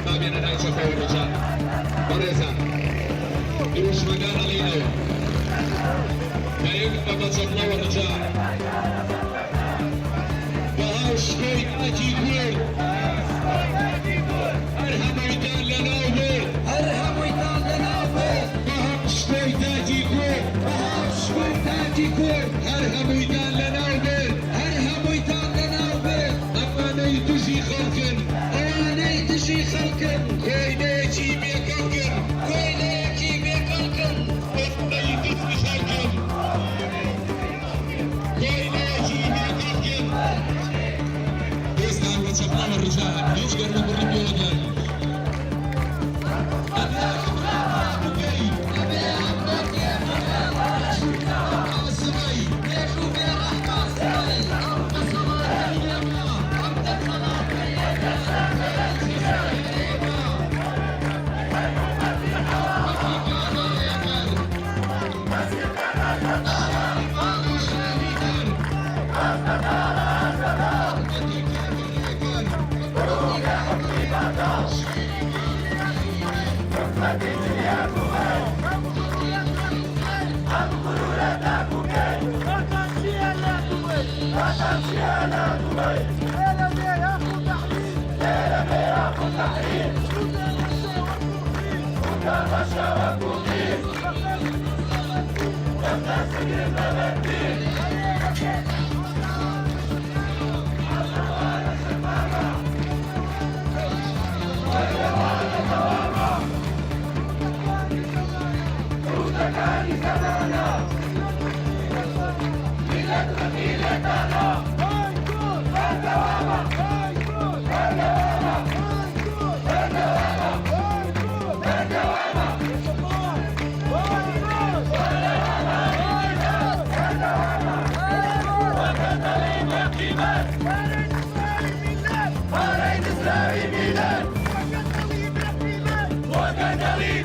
ما بين الأنشطة والرجال. Bareza. Irush Magan Alino. Naim Babacokla والرجال. Bahash Koy Aji Gul. Erham Uydan Lenavur. Erham Uydan Lenavur. Bahash Koy Aji Gul. Bahash Koy Aji Gul. Erham Uydan Lenavur. Erham Uydan Lenavur. Amma neytuşi khalkın. Amma neytuşi khalkın. Koy neyci bekalkın. Koy neyci bekalkın. Amma neytuşi khalkın. Koy neyci bekalkın. Destan Babacokla والرجال. ليش قربوا بالرياضة؟ وكان لي